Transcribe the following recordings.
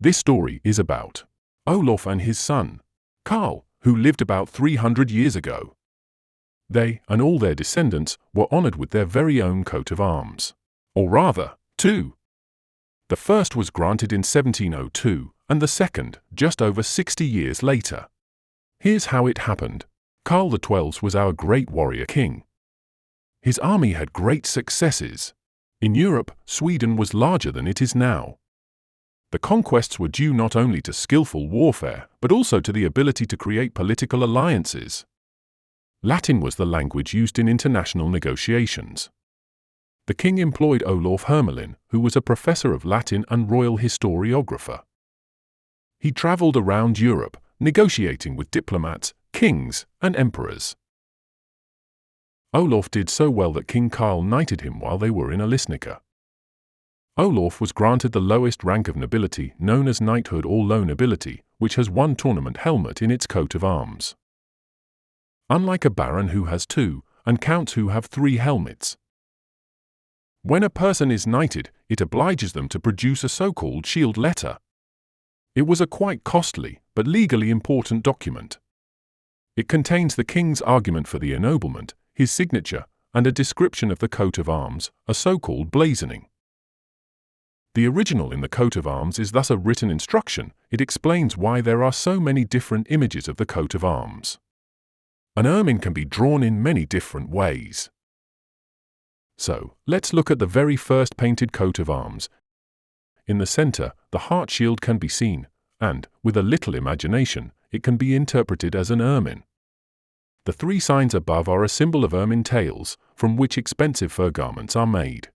This story is about Olaf and his son, Karl, who lived about 300 years ago. They, and all their descendants, were honored with their very own coat of arms. Or rather, two. The first was granted in 1702, and the second, just over 60 years later. Here's how it happened. Karl XII was our great warrior king. His army had great successes. In Europe, Sweden was larger than it is now. The conquests were due not only to skillful warfare, but also to the ability to create political alliances. Latin was the language used in international negotiations. The king employed Olaf Hermelin, who was a professor of Latin and royal historiographer. He traveled around Europe, negotiating with diplomats, kings, and emperors. Olaf did so well that King Karl knighted him while they were in Alisnica. Olaf was granted the lowest rank of nobility, known as knighthood or low nobility, which has one tournament helmet in its coat of arms. Unlike a baron who has two, and counts who have 3 helmets. When a person is knighted, it obliges them to produce a so-called shield letter. It was a quite costly, but legally important document. It contains the king's argument for the ennoblement, his signature, and a description of the coat of arms, a so-called blazoning. The original in the coat of arms is thus a written instruction. It explains why there are so many different images of the coat of arms. An ermine can be drawn in many different ways. So, let's look at the very first painted coat of arms. In the center, the heart shield can be seen, and, with a little imagination, it can be interpreted as an ermine. The 3 signs above are a symbol of ermine tails, from which expensive fur garments are made.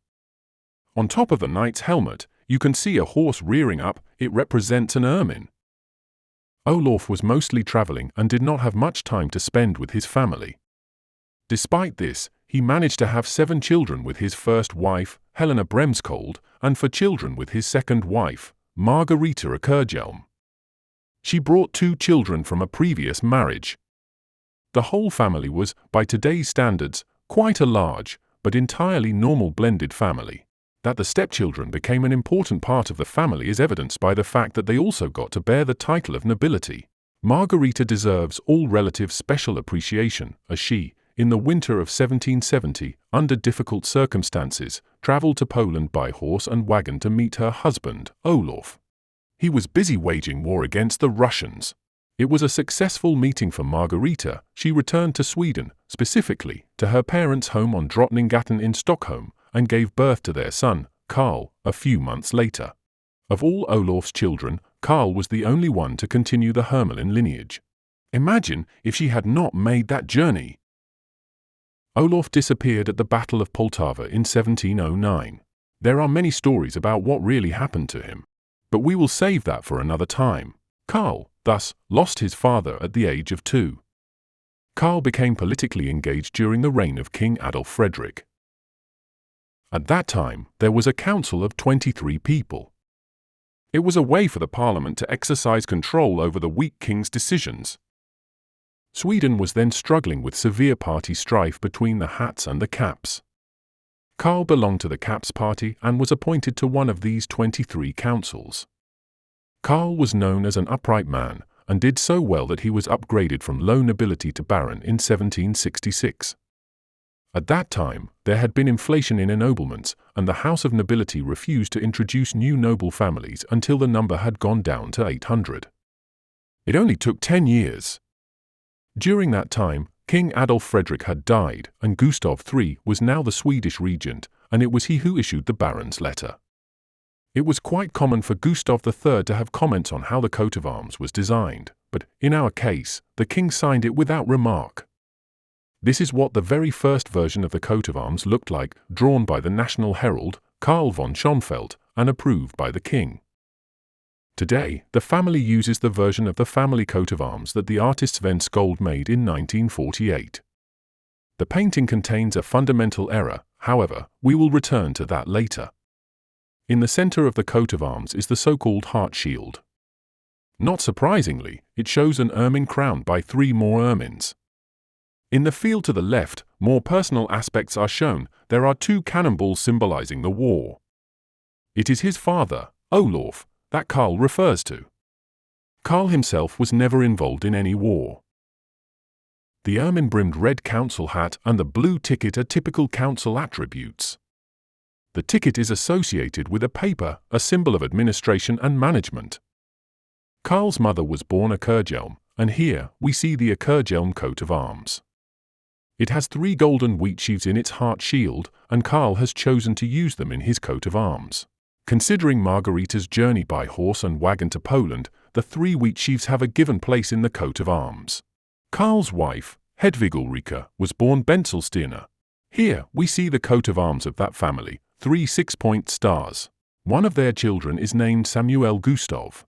On top of the knight's helmet, you can see a horse rearing up. It represents an ermine. Olaf was mostly traveling and did not have much time to spend with his family. Despite this, he managed to have 7 children with his first wife, Helena Bremskold, and 4 children with his second wife, Margareta Akerjelm. She brought 2 children from a previous marriage. The whole family was, by today's standards, quite a large, but entirely normal blended family. That the stepchildren became an important part of the family is evidenced by the fact that they also got to bear the title of nobility. Margareta deserves all relative special appreciation, as she, in the winter of 1770, under difficult circumstances, traveled to Poland by horse and wagon to meet her husband, Olaf. He was busy waging war against the Russians. It was a successful meeting for Margareta. She returned to Sweden, specifically to her parents' home on Drottninggatan in Stockholm, and gave birth to their son, Karl, a few months later. Of all Olaf's children, Karl was the only one to continue the Hermelin lineage. Imagine if she had not made that journey. Olaf disappeared at the Battle of Poltava in 1709. There are many stories about what really happened to him. But we will save that for another time. Karl, thus, lost his father at the age of 2. Karl became politically engaged during the reign of King Adolf Frederick. At that time, there was a council of 23 people. It was a way for the parliament to exercise control over the weak king's decisions. Sweden was then struggling with severe party strife between the Hats and the Caps. Karl belonged to the Caps party and was appointed to one of these 23 councils. Karl was known as an upright man, and did so well that he was upgraded from low nobility to baron in 1766. At that time, there had been inflation in ennoblements, and the House of Nobility refused to introduce new noble families until the number had gone down to 800. It only took 10 years. During that time, King Adolf Frederick had died, and Gustav III was now the Swedish regent, and it was he who issued the baron's letter. It was quite common for Gustav III to have comments on how the coat of arms was designed, but, in our case, the king signed it without remark. This is what the very first version of the coat of arms looked like, drawn by the national herald, Carl von Schönfeldt, and approved by the king. Today, the family uses the version of the family coat of arms that the artist Sven Skold made in 1948. The painting contains a fundamental error, however, we will return to that later. In the center of the coat of arms is the so-called heart shield. Not surprisingly, it shows an ermine crowned by 3 more ermines. In the field to the left, more personal aspects are shown. There are 2 cannonballs symbolizing the war. It is his father, Olaf, that Karl refers to. Karl himself was never involved in any war. The ermine-brimmed red council hat and the blue ticket are typical council attributes. The ticket is associated with a paper, a symbol of administration and management. Karl's mother was born a Kerjelm, and here we see the Kerjelm coat of arms. It has 3 golden wheat sheaves in its heart shield, and Karl has chosen to use them in his coat of arms. Considering Margarita's journey by horse and wagon to Poland, the 3 wheat sheaves have a given place in the coat of arms. Karl's wife, Hedvig Ulrika, was born Benselstierna. Here we see the coat of arms of that family, 3 6-point stars. One of their children is named Samuel Gustav.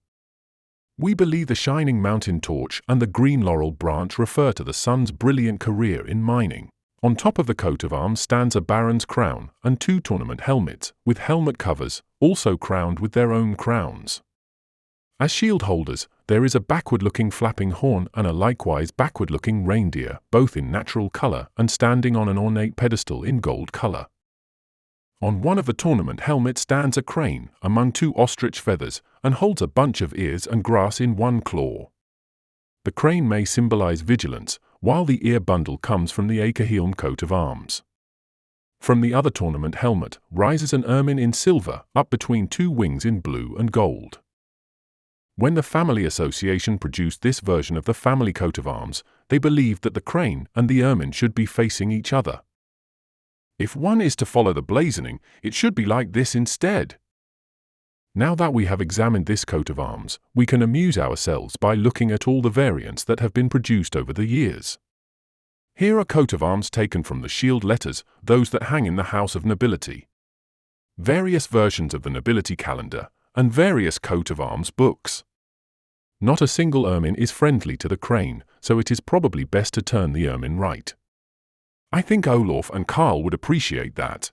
We believe the shining mountain torch and the green laurel branch refer to the son's brilliant career in mining. On top of the coat of arms stands a baron's crown and 2 tournament helmets, with helmet covers, also crowned with their own crowns. As shield holders, there is a backward-looking flapping horn and a likewise backward-looking reindeer, both in natural color and standing on an ornate pedestal in gold color. On one of the tournament helmets stands a crane among 2 ostrich feathers and holds a bunch of ears and grass in one claw. The crane may symbolize vigilance, while the ear bundle comes from the Akerhelm coat of arms. From the other tournament helmet rises an ermine in silver, up between 2 wings in blue and gold. When the Family Association produced this version of the family coat of arms, they believed that the crane and the ermine should be facing each other. If one is to follow the blazoning, it should be like this instead. Now that we have examined this coat of arms, we can amuse ourselves by looking at all the variants that have been produced over the years. Here are coat of arms taken from the shield letters, those that hang in the House of Nobility. Various versions of the nobility calendar, and various coat of arms books. Not a single ermine is friendly to the crane, so it is probably best to turn the ermine right. I think Olaf and Karl would appreciate that.